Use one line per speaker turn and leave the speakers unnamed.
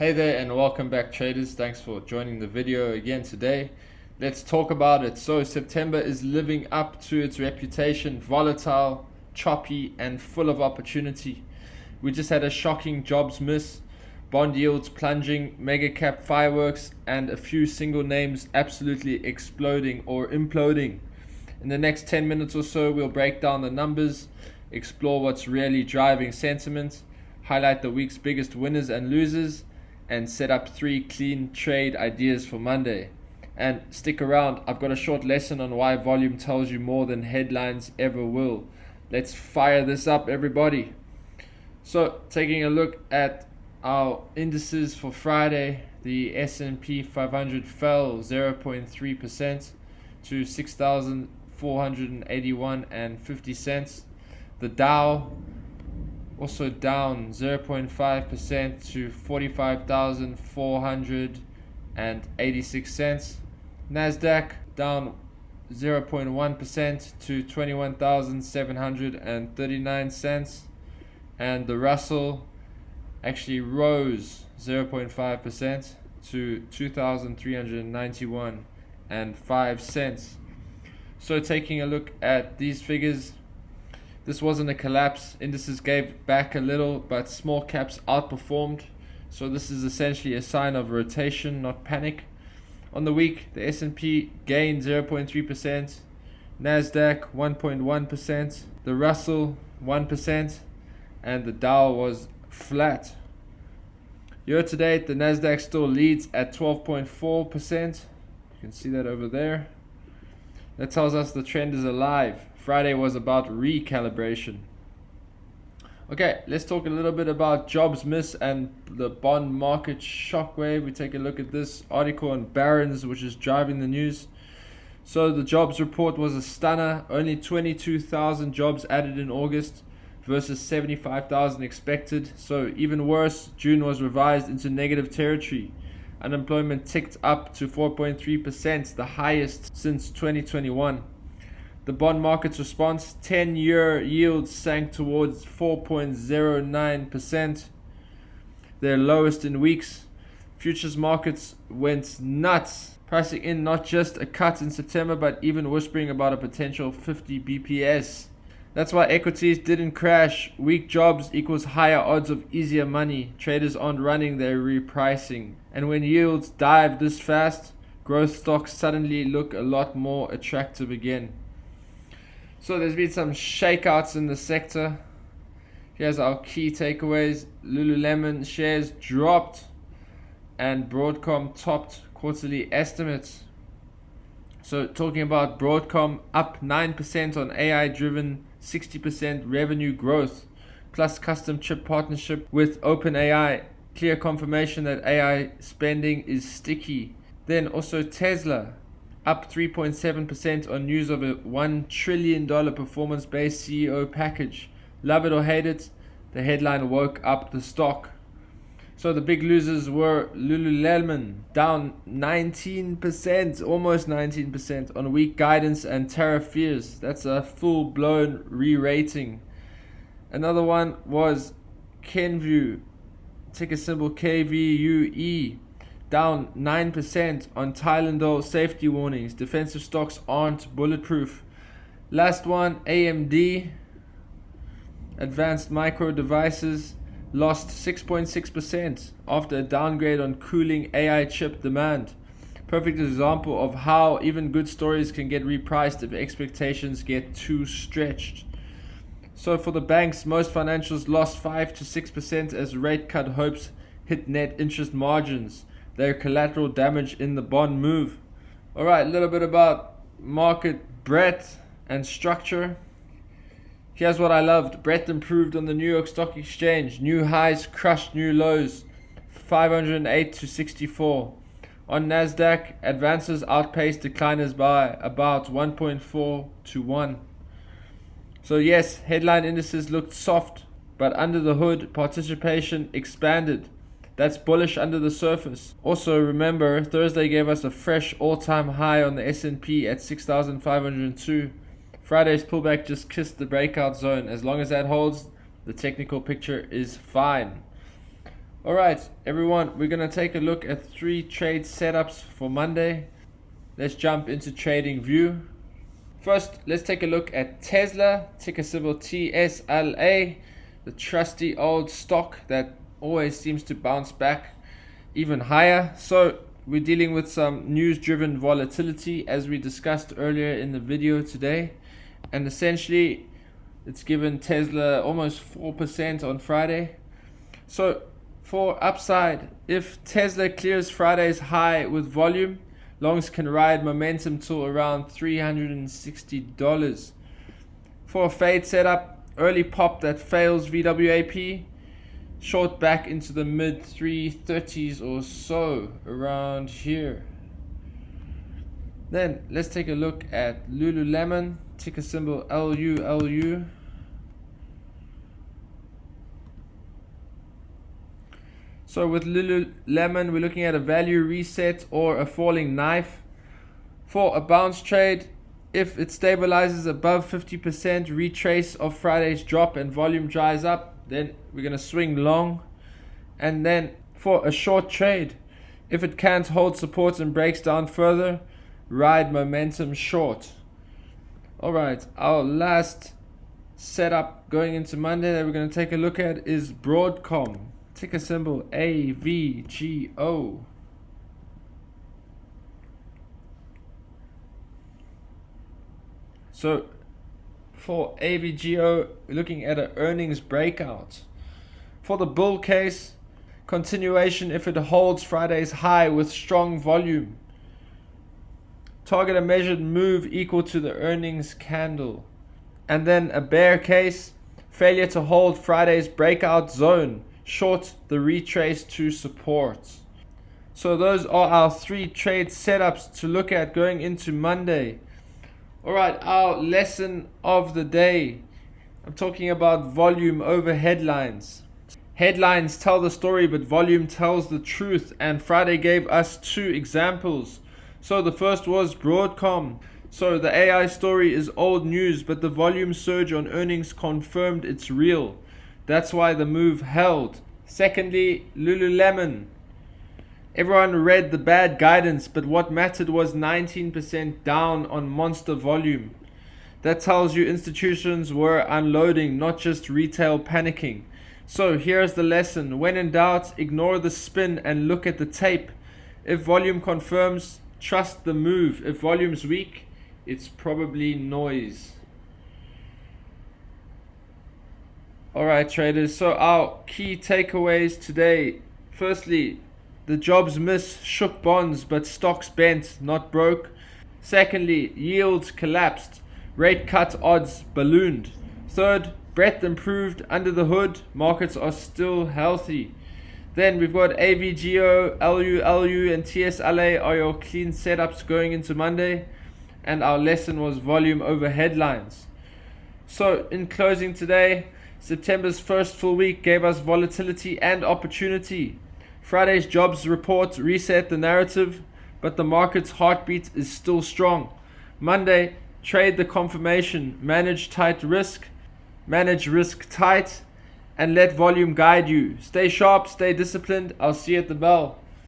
Hey there and welcome back traders. Thanks for joining the video again today. Let's talk about it. So September is living up to its reputation, volatile, choppy and full of opportunity. We just had a shocking jobs miss, bond yields plunging, mega cap fireworks and a few single names absolutely exploding or imploding. In the next 10 minutes or so we'll break down the numbers, explore what's really driving sentiment, highlight the week's biggest winners and losers, and set up 3 clean trade ideas for Monday. And stick around, I've got a short lesson on why volume tells you more than headlines ever will. Let's fire this up, everybody. So taking a look at our indices for Friday, the S&P 500 fell 0.3% to 6,481.50 cents. The Dow also down 0.5% to 45,486 cents. Nasdaq down 0.1% to 21,739 cents. And the Russell actually rose 0.5% to 2,391.05 cents. So taking a look at these figures, this wasn't a collapse. Indices gave back a little, but small caps outperformed. So this is essentially a sign of rotation, not panic. On the week, the S&P gained 0.3%, Nasdaq 1.1%, the Russell 1%, and the Dow was flat. Year to date, the Nasdaq still leads at 12.4%. You can see that over there. That tells us the trend is alive. Friday was about recalibration. Okay, let's talk a little bit about jobs miss and the bond market shockwave. We take a look at this article on Barron's, which is driving the news. So the jobs report was a stunner. Only 22,000 jobs added in August versus 75,000 expected. So even worse, June was revised into negative territory. Unemployment ticked up to 4.3%, the highest since 2021. The bond market's response, 10-year yields sank towards 4.09%, their lowest in weeks. Futures markets went nuts, pricing in not just a cut in September, but even whispering about a potential 50 BPS. That's why equities didn't crash. Weak jobs equals higher odds of easier money. Traders aren't running, they're repricing. And when yields dive this fast, growth stocks suddenly look a lot more attractive again. So there's been some shakeouts in the sector. Here's our key takeaways. Lululemon shares dropped and Broadcom topped quarterly estimates. So talking about Broadcom, up 9% on AI driven 60% revenue growth, plus custom chip partnership with OpenAI. Clear confirmation that AI spending is sticky. Then also Tesla, up 3.7% on news of a $1 trillion performance-based CEO package. Love it or hate it, the headline woke up the stock. So the big losers were Lululemon, down 19%, almost 19% on weak guidance and tariff fears. That's a full-blown re-rating. Another one was Kenvue, ticker symbol KVUE, down 9% on Tylenol safety warnings. Defensive stocks aren't bulletproof. Last one, AMD, Advanced Micro Devices, lost 6.6% after a downgrade on cooling AI chip demand. Perfect example of how even good stories can get repriced if expectations get too stretched. So for the banks, most financials lost 5 to 6% as rate cut hopes hit net interest margins. Their collateral damage in the bond move. Alright, a little bit about market breadth and structure. Here's what I loved. Breadth improved on the New York Stock Exchange. New highs crushed new lows. 508 to 64. On Nasdaq, advances outpaced decliners by about 1.4 to 1. So yes, headline indices looked soft, but under the hood, participation expanded. That's bullish under the surface. Also remember, Thursday gave us a fresh all-time high on the S&P at 6,502. Friday's pullback just kissed the breakout zone. As long as that holds, the technical picture is fine. Alright, everyone, we're going to take a look at 3 trade setups for Monday. Let's jump into trading view. First, let's take a look at Tesla, ticker symbol TSLA, the trusty old stock that always seems to bounce back even higher. So we're dealing with some news-driven volatility as we discussed earlier in the video today. And essentially, it's given Tesla almost 4% on Friday. So for upside, if Tesla clears Friday's high with volume, longs can ride momentum till around $360. For a fade setup, early pop that fails VWAP, short back into the mid 330s or so around here. Then let's take a look at Lululemon, ticker symbol LULU. So with Lululemon, we're looking at a value reset or a falling knife. For a bounce trade, if it stabilizes above 50% retrace of Friday's drop and volume dries up, then we're going to swing long. And then for a short trade, if it can't hold support and breaks down further, ride momentum short. Alright, our last setup going into Monday that we're going to take a look at is Broadcom, ticker symbol AVGO. So for AVGO, we're looking at an earnings breakout. For the bull case, continuation if it holds Friday's high with strong volume. Target a measured move equal to the earnings candle. And then a bear case, failure to hold Friday's breakout zone, short the retrace to support. So those are our 3 trade setups to look at going into Monday. Alright, our lesson of the day. I'm talking about volume over headlines. Headlines tell the story, but volume tells the truth. And Friday gave us 2 examples. So the first was Broadcom. So the AI story is old news, but the volume surge on earnings confirmed it's real. That's why the move held. Secondly, Lululemon. Everyone read the bad guidance, but what mattered was 19% down on monster volume. That tells you institutions were unloading, not just retail panicking. So here's the lesson. When in doubt, ignore the spin and look at the tape. If volume confirms, trust the move. If volume's weak, it's probably noise. Alright traders, so our key takeaways today. Firstly, the jobs miss shook bonds, but stocks bent, not broke. Secondly, yields collapsed, rate cut odds ballooned. Third, breadth improved under the hood, markets are still healthy. Then we've got AVGO, LULU and TSLA are your clean setups going into Monday. And our lesson was volume over headlines. So in closing today, September's first full week gave us volatility and opportunity. Friday's jobs report reset the narrative, but the market's heartbeat is still strong. Monday, trade the confirmation, manage risk tight, and let volume guide you. Stay sharp, stay disciplined. I'll see you at the bell.